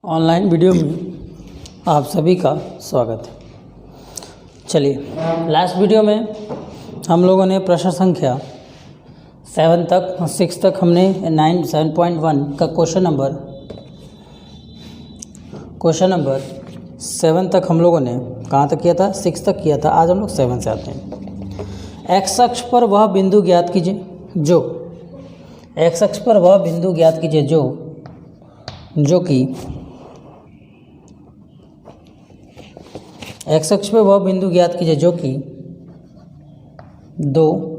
Online video में आप सभी का स्वागत है। चलिए, लास्ट वीडियो में हम लोगों ने प्रश्न संख्या 6 तक हमने 7.1 का क्वेश्चन नंबर 7 तक हम लोगों ने कहाँ तक किया था? 6 तक किया था। आज हम लोग 7 से आते हैं। एक्स अक्ष पर वह बिंदु ज्ञात कीजिए जो एक्स अक्ष पर वह बिंदु ज्ञात कीजिए जो कि एक्स अक्ष पर वह बिंदु ज्ञात कीजिए जो कि 2,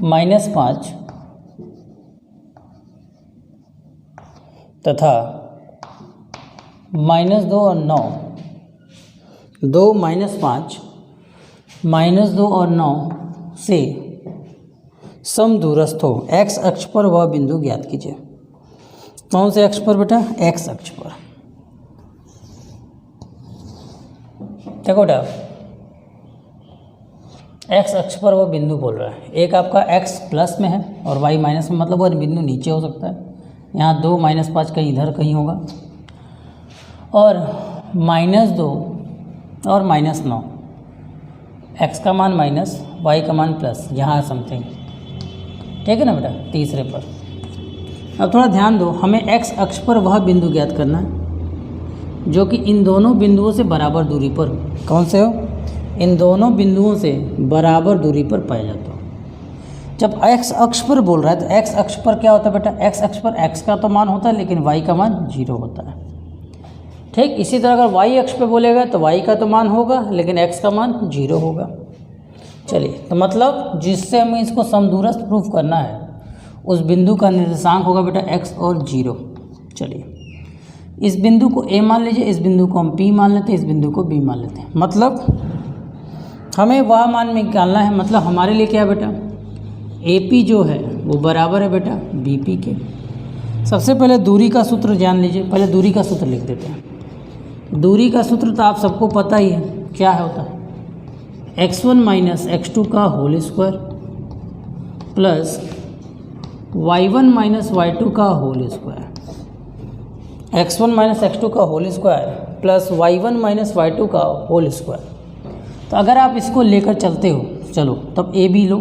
-5 तथा -2 और 9, 2, -5, -2 और 9 से समदूरस्थ हो। एक्स अक्ष पर वह बिंदु ज्ञात कीजिए। कौन से अक्ष पर बेटा? एक्स अक्ष पर। देखो बेटा, एक्स अक्ष पर वो बिंदु बोल रहा है। एक आपका एक्स प्लस में है और वाई माइनस में, मतलब वो बिंदु नीचे हो सकता है। यहाँ 2, -5 कहीं इधर कहीं होगा, और -2 और -9, एक्स का मान माइनस, वाई का मान प्लस, यहाँ समथिंग। ठीक है ना बेटा? तीसरे पर। अब थोड़ा ध्यान दो, हमें एक्स अक्ष पर वह बिंदु ज्ञात करना है जो कि इन दोनों बिंदुओं से बराबर दूरी पर हो। कौन से हो? इन दोनों बिंदुओं से बराबर दूरी पर पाया जाता हो। जब एक्स अक्ष पर बोल रहा है तो एक्स अक्ष पर क्या होता है बेटा? एक्स अक्ष पर एक्स का तो मान होता है लेकिन वाई का मान 0 होता है। ठीक, इसी तरह अगर वाई अक्ष पर बोलेगा तो वाई का तो मान होगा लेकिन एक्स का मान 0 होगा। चलिए, तो मतलब जिससे हमें इसको समदूरस्थ प्रूफ करना है उस बिंदु का निर्देशांक होगा बेटा एक्स और 0। चलिए, इस बिंदु को ए मान लीजिए, इस बिंदु को हम पी मान लेते हैं, इस बिंदु को बी मान लेते हैं। मतलब हमें वह मान निकालना है। मतलब हमारे लिए क्या है बेटा? ए पी जो है वो बराबर है बेटा बी पी के। सबसे पहले दूरी का सूत्र जान लीजिए। पहले दूरी का सूत्र लिख देते हैं। दूरी का सूत्र तो आप सबको पता ही है, क्या है होता है? x1 - x2 का whole square plus y1 - y2 का होल स्क्वायर। x1 - x2 का whole square plus y1 - y2 का होल स्क्वायर। तो अगर आप इसको लेकर चलते हो, चलो तब A B low.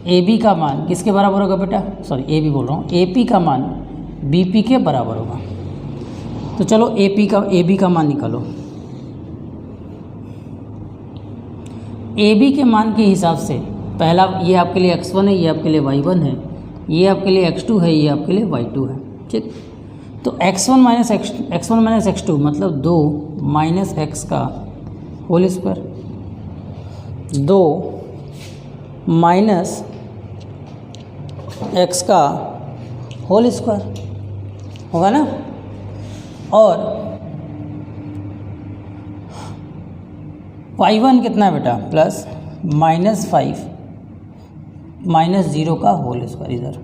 A B का मान किसके बराबर होगा बेटा? सॉरी, ए बी बोल रहा हूँ। ए पी का मान बी पी के बराबर होगा। तो चलो ए बी का मान निकालो। ए बी के मान के हिसाब से पहला, ये आपके लिए x1 है, ये आपके लिए y1 है, ये आपके लिए x2 है, ये आपके लिए y2 है। ठीक, तो x1 - x2 मतलब 2 - x का होल स्क्वायर, 2 - x का होल स्क्वायर होगा ना। और y1 कितना है बेटा? प्लस -5 -0 का होल स्क्वायर इधर।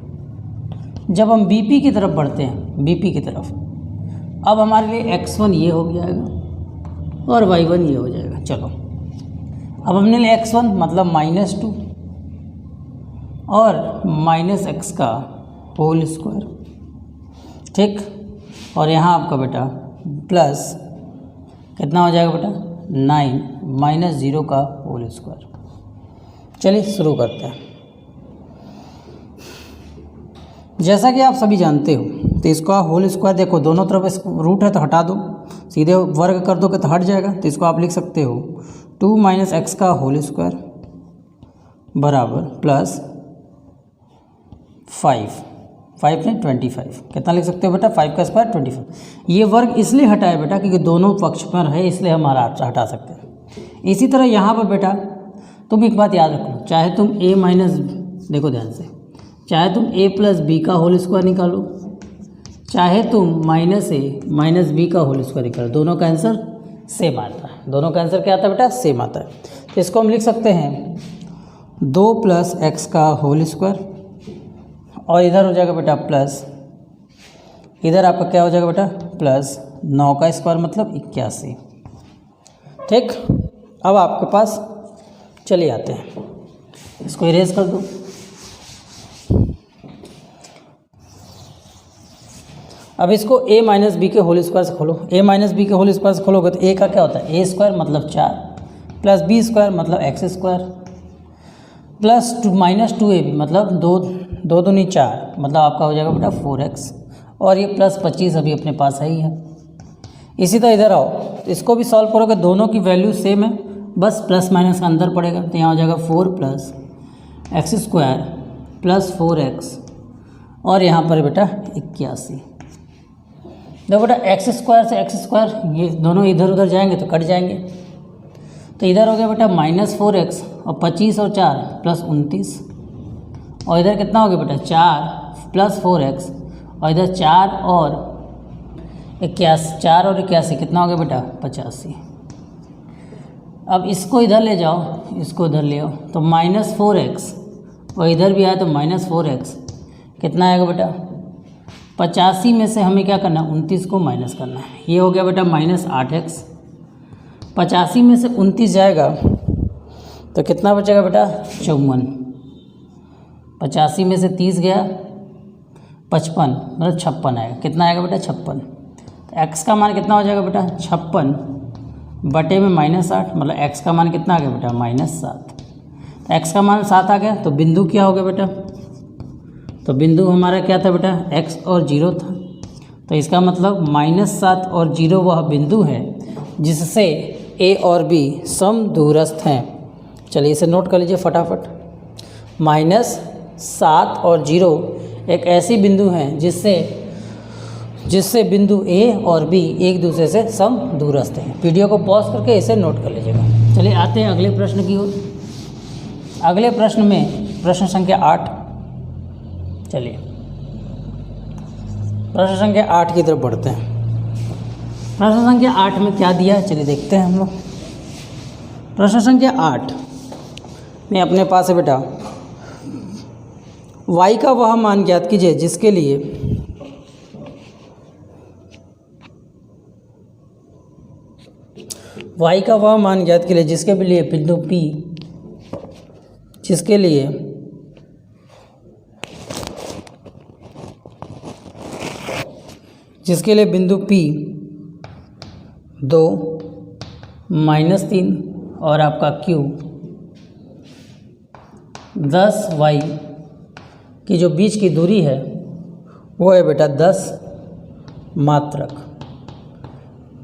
जब हम बीपी की तरफ बढ़ते हैं, बीपी की तरफ, अब हमारे लिए x1 ये हो जाएगा और y1 ये हो जाएगा। चलो, अब हमने लिया x1 मतलब -2 और -x का होल स्क्वायर। ठीक, और यहाँ आपका बेटा प्लस कितना हो जाएगा बेटा? 9 - 0 का होल स्क्वायर। चलिए शुरू करते हैं। जैसा कि आप सभी जानते हो, तो इसका होल स्क्वायर देखो, दोनों तरफ रूट है तो हटा दो, सीधे वर्ग कर दो कि तो हट जाएगा। तो इसको आप लिख सकते हो 2 - x का होल स्क्वायर बराबर प्लस 5 में 25। कितना लिख सकते हो बेटा? 5 का स्क्वायर 25। ये वर्ग इसलिए हटाया बेटा क्योंकि दोनों पक्ष पर है, इसलिए हमारा हटा सकते हैं। इसी तरह यहाँ पर बेटा तुम एक बात याद रखो, चाहे तुम a माइनस, देखो ध्यान से, चाहे तुम a + b का होल स्क्वायर निकालो, चाहे तुम -a - b का होल स्क्वायर निकालो, दोनों का आंसर सेम आता है। दोनों का आंसर क्या आता है बेटा? सेम आता है। तो इसको हम लिख सकते हैं 2 + x का होल स्क्वायर, और इधर हो जाएगा बेटा प्लस, इधर आपका क्या हो जाएगा बेटा? प्लस 9 का स्क्वायर मतलब 81। ठीक, अब आपके पास चलिए आते हैं, इसको इरेज कर दो। अब इसको a माइनस बी के होल स्क्वायर से खोलो। a माइनस बी के होल स्क्वायर से खोलोगे तो a का क्या होता है, ए स्क्वायर मतलब 4 प्लस बी स्क्वायर मतलब x square plus minus 2ab मतलब 2 दूनी 4 मतलब आपका हो जाएगा बेटा 4x और ये प्लस 25 अभी अपने पास है ही है। इसी तरह इधर आओ तो इसको भी सॉल्व करोगे, दोनों की वैल्यू सेम है, बस प्लस माइनस का अंदर पड़ेगा। तो यहाँ हो जाएगा 4 plus x square plus 4x और यहाँ पर बेटा 81। देखो बेटा एक्स स्क्वायर से एक्स स्क्वायर ये दोनों इधर उधर जाएंगे तो कट जाएंगे। तो इधर हो गया बेटा माइनस 4x और 25 और 4 प्लस 29 और इधर कितना हो गया बेटा 4 प्लस 4x और इधर 4 और 81 कितना हो गया बेटा 85। अब इसको इधर ले जाओ, इसको इधर ले आओ तो माइनस 4x और इधर भी आया तो माइनस 4x कितना आएगा बेटा 85 में से हमें क्या करना है 29 को माइनस करना है। ये हो गया बेटा माइनस 8x। 85 में से 29 जाएगा तो कितना बचेगा बेटा 54। 85 में से 30 गया 55 मतलब 56 आएगा। कितना आएगा बेटा 56। तो x का मान कितना हो जाएगा बेटा 56 बटे में माइनस 8 मतलब x का मान कितना आ गया बेटा माइनस 7। तो x का मान 7 आ गया तो बिंदु क्या हो गया बेटा, तो बिंदु हमारा क्या था बेटा x और 0 था। तो इसका मतलब -7 और 0 वह बिंदु है जिससे a और b समदूरस्थ हैं। चलिए इसे नोट कर लीजिए फटाफट। -7 और 0 एक ऐसी बिंदु है जिससे बिंदु a और b एक दूसरे से समदूरस्थ हैं। वीडियो को पॉज करके इसे नोट कर लीजिएगा। चलिए आते हैं अगले प्रश्न की ओर। अगले प्रश्न में प्रश्न संख्या 8। चलिए प्रश्न संख्या 8 की तरफ बढ़ते हैं। प्रश्न संख्या 8 में क्या दिया है चलिए देखते हैं हम लोग। प्रश्न संख्या 8 में अपने पास है बेटा y का वह मान ज्ञात कीजिए जिसके लिए y का वह मान ज्ञात कीजिए जिसके लिए बिंदु P जिसके लिए बिंदु P 2 -3 और आपका Q 10y की जो बीच की दूरी है वो है बेटा 10 मात्रक।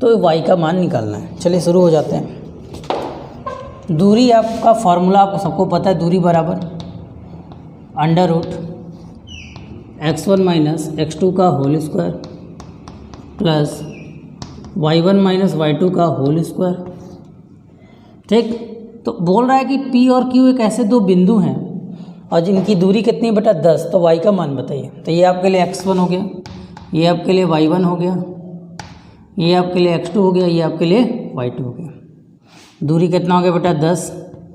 तो y का मान निकालना है। चलिए शुरू हो जाते हैं। दूरी आपका फॉर्मूला आपको सबको पता है, दूरी बराबर √x1 माइनस x2 का whole square plus y1 minus y2 का होल स्क्वायर। ठीक, तो बोल रहा है कि P और Q एक ऐसे दो बिंदु हैं और जिनकी दूरी कितनी बेटा 10। तो y का मान बताइए। तो ये आपके लिए x1 हो गया, ये आपके लिए y1 हो गया, ये आपके लिए x2 हो गया, ये आपके लिए y2 हो गया। दूरी कितना हो गया बेटा 10,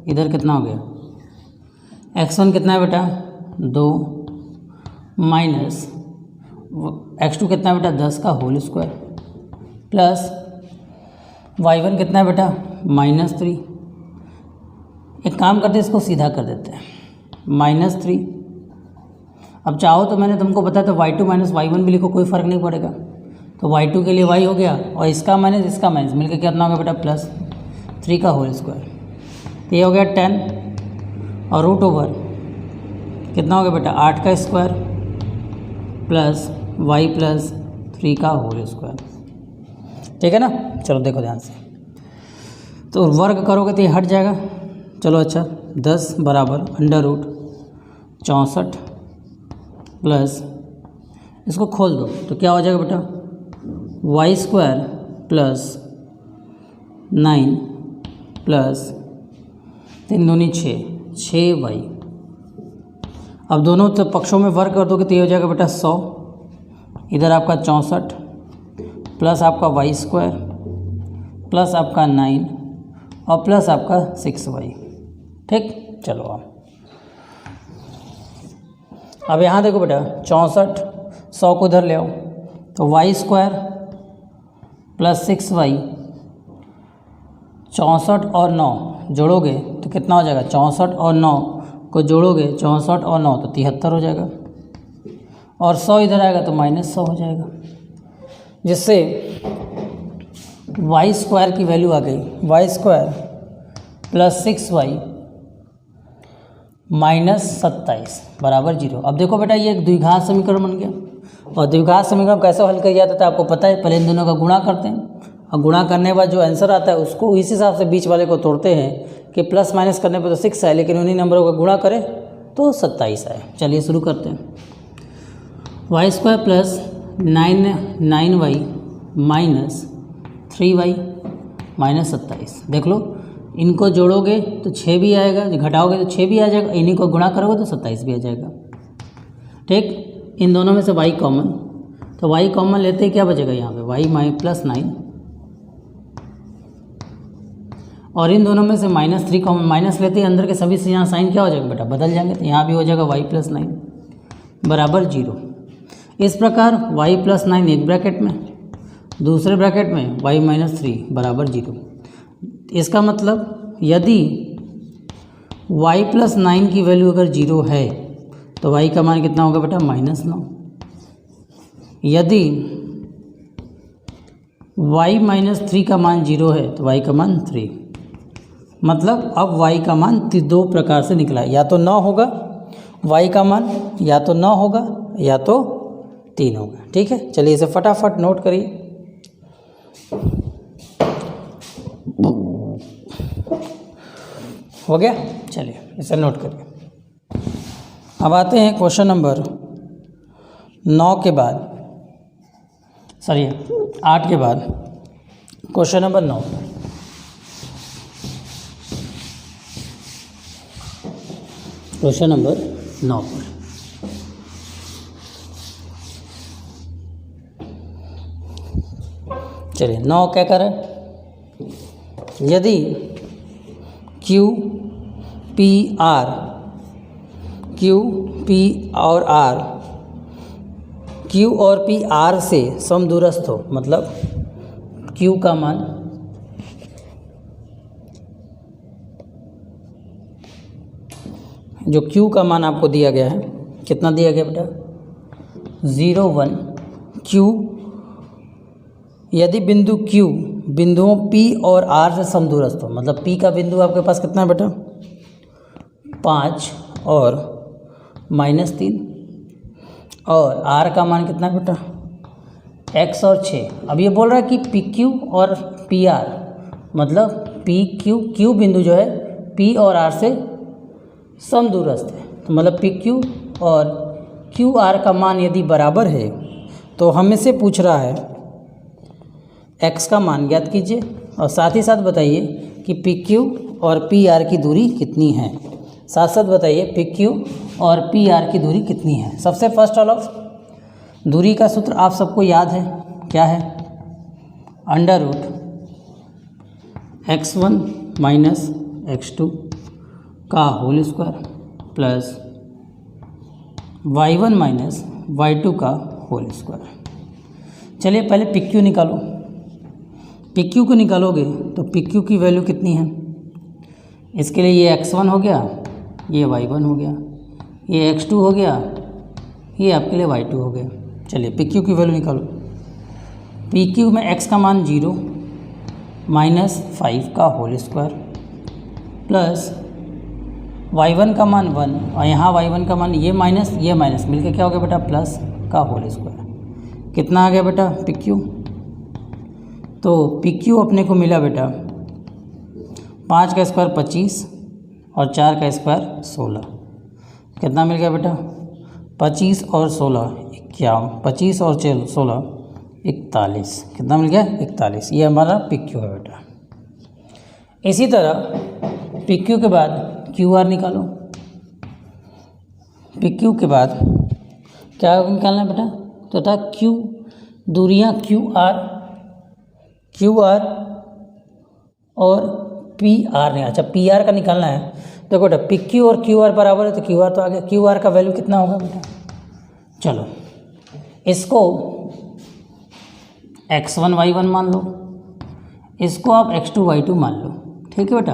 इधर कितना हो गया x1 कितना है बेटा 2 माइनस x2 कितना है बेटा 10 का होल स्क्वायर प्लस y1 कितना है बेटा -3। एक काम करते हैं इसको सीधा कर देते हैं -3। अब चाहो तो मैंने तुमको बताया तो y2 माइनस y1 भी लिखो, कोई फ़र्क नहीं पड़ेगा। तो y2 के लिए y हो गया और इसका माइनस मिलकर कितना हो गया बेटा +3 का होल स्क्वायर। तो ये हो गया 10 और √ओवर कितना हो गया बेटा 8 का स्क्वायर प्लस y प्लस 3 का होल स्क्वायर। ठीक है ना। चलो देखो ध्यान से, तो वर्ग करोगे तो ये हट जाएगा। चलो अच्छा 10 बराबर √64 प्लस इसको खोल दो तो क्या हो जाएगा बेटा y स्क्वायर प्लस 9 प्लस 3 दूनी 6y। अब दोनों तो पक्षों में वर्ग कर दोगे तो ये हो जाएगा बेटा 100। इधर आपका 64 प्लस आपका y स्क्वायर प्लस आपका 9 और प्लस आपका 6y। ठीक, चलो अब यहाँ देखो बेटा 64 100 को इधर ले आओ तो y स्क्वायर प्लस 6y 64 और 9 जोड़ोगे तो कितना हो जाएगा 64 और 9 को जोड़ोगे 64 और 9 तो 73 हो जाएगा और 100 इधर आएगा तो -100 हो जाएगा। जिससे वाई स्क्वायर की वैल्यू आ गई, Y square plus 6y minus 27 बराबर 0। अब देखो बेटा ये एक द्विघात समीकरण बन गया, और द्विघात समीकरण कैसे हल किया जाता है आपको पता है। पहले इन दोनों का गुणा करते हैं, और गुणा करने के बाद जो आंसर आता है उसको इस हिसाब से बीच वाले को तोड़ते हैं कि प्लस माइनस करने पर तो 6 है, लेकिन उन्हीं नंबरों का गुणा करें तो 27 आए। चलिए शुरू करते हैं। Y square plus 9y minus 3y minus 27। देख लो, इनको जोड़ोगे तो 6 भी आएगा, घटाओगे तो 6 भी आ जाएगा, इन्हीं को गुणा करोगे तो 27 भी आ जाएगा। ठीक, इन दोनों में से y कॉमन, तो y कॉमन लेते ही क्या बचेगा यहाँ पे y प्लस 9, और इन दोनों में से -3 कॉमन, माइनस लेते ही अंदर के सभी से यहाँ साइन क्या हो जाएगा बेटा, बदल जाएंगे, तो यहाँ भी हो जाएगा y प्लस 9 बराबर 0। इस प्रकार y प्लस 9 एक ब्रैकेट में, दूसरे ब्रैकेट में y माइनस 3 बराबर 0। इसका मतलब यदि y प्लस 9 की वैल्यू अगर 0 है तो y का मान कितना होगा बेटा -9। यदि y माइनस 3 का मान 0 है तो y का मान 3। मतलब अब y का मान दो प्रकार से निकला, या तो 9 होगा y का मान, या तो 9 होगा या तो 3 होगा। ठीक है, चलिए इसे फटाफट नोट करिए। हो गया, चलिए इसे नोट करिए। अब आते हैं क्वेश्चन नंबर 9 के बाद, सॉरी 8 के बाद क्वेश्चन नंबर 9। क्वेश्चन नंबर 9 पर चलिए 9 क्या कर रहा है, यदि Q P R Q और P R से समदूरस्थ हो, मतलब Q का मान जो Q का मान आपको दिया गया है, कितना दिया गया बेटा 0 1 Q, यदि बिंदु Q बिंदुओं P और R से समदूरस्थ हो, मतलब P का बिंदु आपके पास कितना है बेटा 5 और -3, और R का मान कितना है बेटा x और 6। अब ये बोल रहा है कि PQ और PR, मतलब Q बिंदु जो है P और R से समदूरस्थ है, तो मतलब PQ और QR का मान यदि बराबर है तो हमें से पूछ रहा है x का मान ज्ञात कीजिए, और साथ ही साथ बताइए कि PQ और PR की दूरी कितनी है। साथ साथ बताइए PQ और PR की दूरी कितनी है। सबसे फर्स्ट ऑफ दूरी का सूत्र आप सबको याद है, क्या है √x1 माइनस x2 का whole square plus y1 minus y2 का होल स्क्वायर। चलिए पहले PQ निकालो। PQ को निकालोगे तो PQ की वैल्यू कितनी है, इसके लिए ये x1 हो गया, ये y1 हो गया, ये x2 हो गया, ये आपके लिए y2 हो गया। चलिए PQ की वैल्यू निकालो। PQ में x का मान 0 -5 का होल स्क्वायर प्लस y1 का मान 1, और यहाँ y1 का मान ये माइनस मिलकर क्या हो गया बेटा प्लस का होल स्क्वायर। कितना आ गया बेटा PQ, तो PQ अपने को मिला बेटा 5 का स्क्वायर 25 और 4 का स्क्वायर 16। कितना मिल गया बेटा 25 और 16 51, 25 और 16 41। कितना मिल गया 41। ये हमारा PQ है बेटा। इसी तरह PQ के बाद QR निकालो। PQ के बाद क्या निकालना है बेटा, तो था Q दूरियाँ QR और PR ने, अच्छा PR का निकालना है। देखो बेटा PQ और QR बराबर है, तो QR तो आ गया। QR का वैल्यू कितना होगा बेटा, चलो इसको x1 y1 मान लो, इसको आप x2 y2 मान लो। ठीक है बेटा,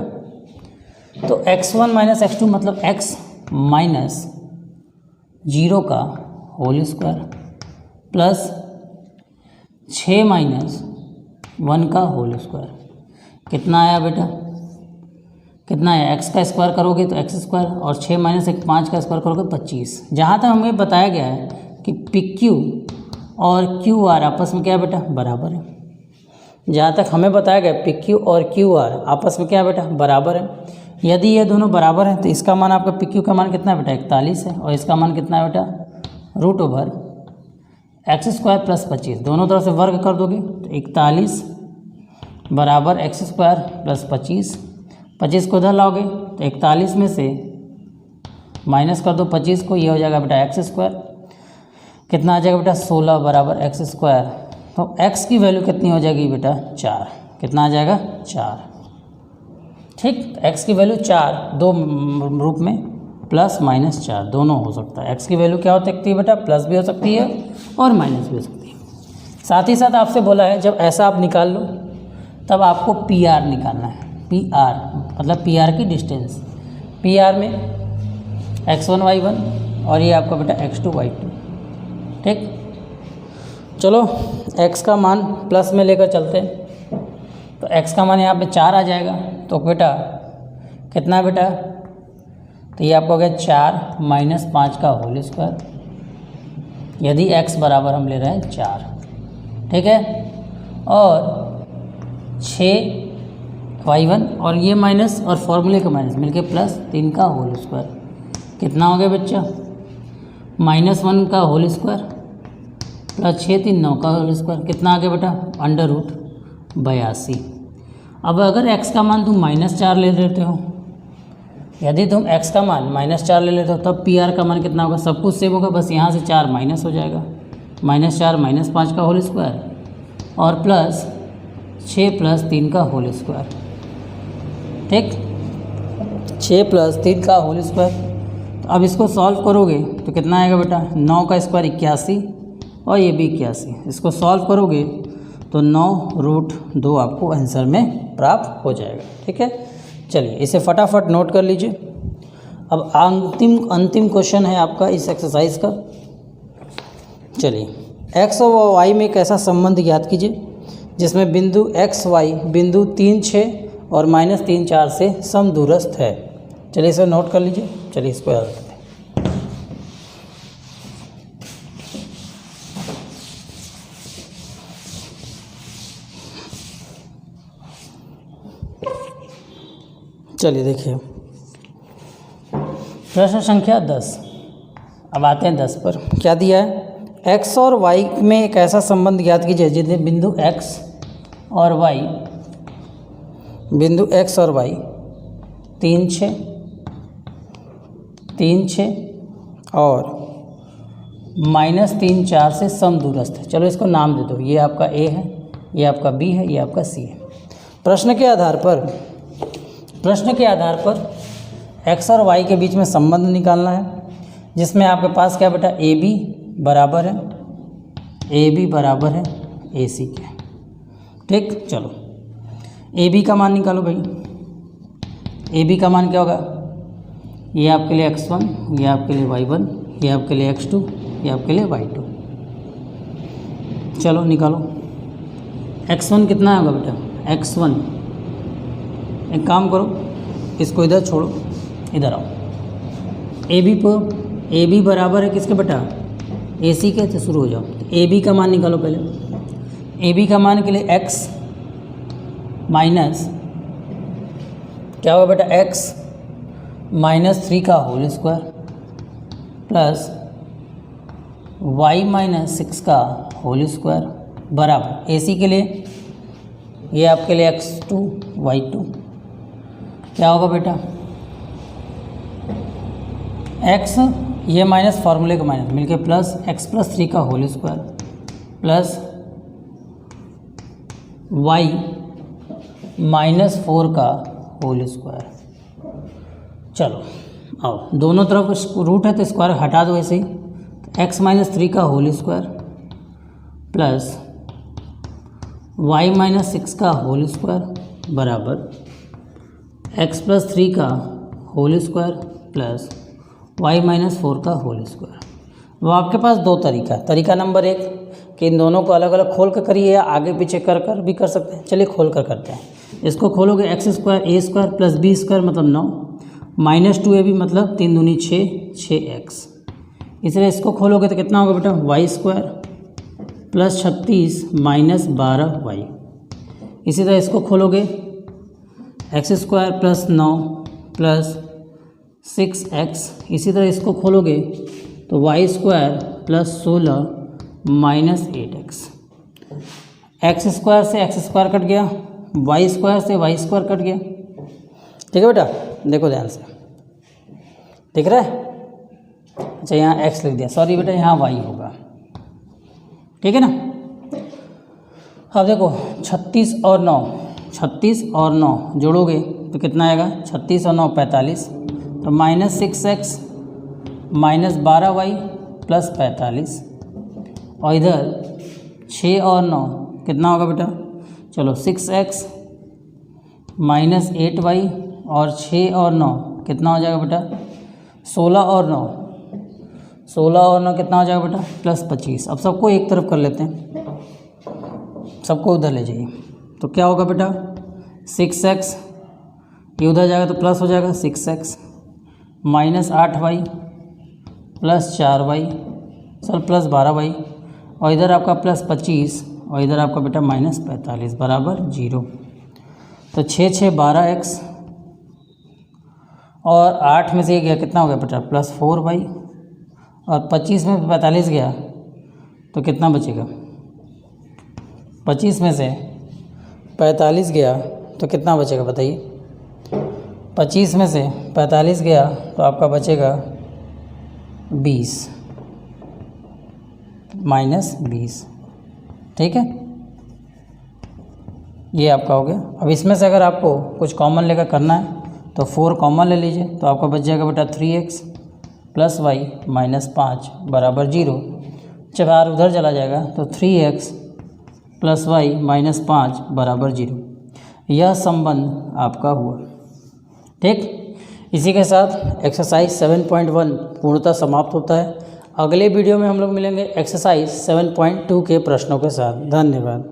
तो x1 माइनस x2 मतलब x माइनस 0 का होल स्क्वायर प्लस 6 माइनस 1 का होल स्क्वायर कितना आया बेटा, कितना आया, एक्स का स्क्वायर करोगे तो एक्स स्क्वायर और 6 माइनस 1 5 का स्क्वायर करोगे 25। जहाँ तक हमें बताया गया है कि पी क्यू और क्यू आर आपस में क्या है बेटा, बराबर है। जहाँ तक हमें बताया गया पी क्यू और क्यू आर आपस में क्या है बेटा, बराबर है। यदि ये दोनों बराबर हैं तो इसका मान आपका पी क्यू का मान कितना है बेटा, 41 है, और इसका मान कितना है बेटा, √x² + 25। दोनों तरफ से वर्ग कर दोगे तो 41 बराबर x² + 25 को इधर लाओगे तो 41 में से माइनस कर दो 25 को, ये हो जाएगा बेटा x²। कितना आ जाएगा बेटा, 16 बराबर x²। तो x की वैल्यू कितनी हो जाएगी बेटा, 4। कितना आ जाएगा, 4। ठीक, x की वैल्यू 4 दो रूप में +-4 दोनों हो सकता है। x की वैल्यू क्या हो सकती है बेटा, प्लस भी हो सकती है और माइनस भी हो सकती है। साथ ही साथ आपसे बोला है जब ऐसा आप निकाल लो तब आपको PR निकालना है। PR मतलब PR की डिस्टेंस। PR में x1 y1 और ये आपका बेटा x2 y2। ठीक, चलो x का मान प्लस में लेकर चलते हैं तो x का मान यहाँ पे 4 आ जाएगा। तो बेटा कितना बेटा, तो ये आपको हो गया 4 माइनस 5 का होल स्क्वायर, यदि x बराबर हम ले रहे हैं 4। ठीक है, और 6y1 और ये माइनस और फॉर्मूले का माइनस मिलके +3 का होल स्क्वायर। कितना हो गया बच्चा, -1 का होल स्क्वायर + 6 3 9 का होल स्क्वायर। कितना आ गया बेटा, √82। अब अगर x का मान तुम -4 ले लेते हो, यदि तुम x का मान -4 ले लेते हो तब PR का मान कितना होगा, सब कुछ सेम होगा, बस यहाँ से 4 माइनस हो जाएगा। -4 -5 का होल स्क्वायर और +6 + 3 का होल स्क्वायर। ठीक, 6 + 3 का होल स्क्वायर। तो अब इसको सॉल्व करोगे तो कितना आएगा बेटा, 9 का स्क्वायर 81 और ये भी 81। इसको सॉल्व करोगे तो 9√2 आपको आंसर में प्राप्त हो जाएगा। ठीक है, चलिए इसे फटाफट नोट कर लीजिए। अब अंतिम क्वेश्चन है आपका इस एक्सरसाइज का। चलिए, x और y में एक ऐसा संबंध ज्ञात कीजिए जिसमें बिंदु x y बिंदु 3 6 और -3 4 से समदूरस्थ है। चलिए इसे नोट कर लीजिए। चलिए इसको याद रखते हैं। चलिए देखिए, प्रश्न संख्या 10। अब आते हैं 10 पर। क्या दिया है, x और y में एक ऐसा संबंध ज्ञात कीजिए जिसमें बिंदु x और y 3 6 और -3 4 से समदूरस्थ है। चलो इसको नाम दे दो, ये आपका A है, ये आपका B है, ये आपका C है। प्रश्न के आधार पर x और y के बीच में संबंध निकालना है, जिसमें आपके पास क्या बेटा, AB बराबर है AC के। ठीक, चलो AB का मान निकालो भाई। AB का मान क्या होगा, ये आपके लिए x1, ये आपके लिए y1, ये आपके लिए x2, ये आपके लिए y2। चलो निकालो। x1 कितना होगा बेटा, x1, एक काम करो, इसको इधर छोड़ो, इधर आओ। AB बराबर है किसके बेटा, AC के। तो शुरू हो जाओ। तो AB का मान निकालो पहले। AB का मान के लिए x माइनस क्या होगा बेटा, x -3 का होल स्क्वायर प्लस y -6 का होल स्क्वायर बराबर AC के लिए ये आपके लिए x2 y2 क्या होगा बेटा, x ये माइनस फार्मूले का माइनस मिलके +x + 3 का होल स्क्वायर प्लस y -4 का होल स्क्वायर। चलो आओ, दोनों तरफ रूट है तो स्क्वायर हटा दो ऐसे ही। x -3 का होल स्क्वायर प्लस y -6 का होल स्क्वायर बराबर x + 3 का होल स्क्वायर प्लस y -4 का होल स्क्वायर। वो आपके पास दो तरीका। तरीका नंबर 1, कि इन दोनों को अलग अलग खोल कर करिए या आगे पीछे कर भी कर सकते हैं। चलिए खोल कर करते हैं। इसको खोलोगे एक्स स्क्वायर ए स्क्वायर प्लस बी स्क्वायर मतलब 9 माइनस 2ab मतलब 3 दूनी 6x। इसलिए इसको खोलोगे तो कितना होगा बेटा Y square plus 36 minus 12y। इसी तरह इसको खोलोगे x square plus 9 plus 6x। इसी तरह इसको खोलोगे तो y square plus 16 minus 8x। X square से एक्स स्क्वायर कट गया, वाई स्क्वायर से वाई स्क्वायर कट गया। ठीक है बेटा, देखो ध्यान से, दिख रहा है? अच्छा यहाँ x लिख दिया, सॉरी बेटा यहाँ y होगा। ठीक है ना। अब देखो 36 और 9 जोड़ोगे तो कितना आएगा 36 और 9 45, तो minus 6x minus 12y plus 45 और इधर 6 और 9 कितना होगा बेटा, चलो 6x माइनस 8y और 6 और 9 कितना हो जाएगा बेटा 16 और 9 कितना हो जाएगा बेटा प्लस 25। अब सबको एक तरफ कर लेते हैं, सबको उधर ले जाइए तो क्या होगा बेटा 6x, ये उधर जाएगा तो प्लस हो जाएगा 6x minus 8y plus 4y sir plus 12y और इधर आपका प्लस 25 और इधर आपका बेटा माइनस 45 बराबर 0। तो 6 12x और 8 में से ये गया कितना हो गया बेटा प्लस 4y और 25 में 45 गया तो कितना बचेगा, 25 में से 45 गया तो कितना बचेगा बताइए, 25 में से 45 गया तो आपका बचेगा 20 माइनस 20। ठीक है, ये आपका हो गया। अब इसमें से अगर आपको कुछ कॉमन लेकर करना है तो 4 कॉमन ले लीजिए, तो आपका बच जाएगा बेटा 3x प्लस y माइनस 5 बराबर 0। जब r उधर चला जाएगा तो 3x प्लस y माइनस 5 बराबर 0। यह संबंध आपका हुआ। ठीक, इसी के साथ एक्सरसाइज 7.1 पूर्णतः समाप्त होता है। अगले वीडियो में हम लोग मिलेंगे एक्सरसाइज 7.2 के प्रश्नों के साथ। धन्यवाद।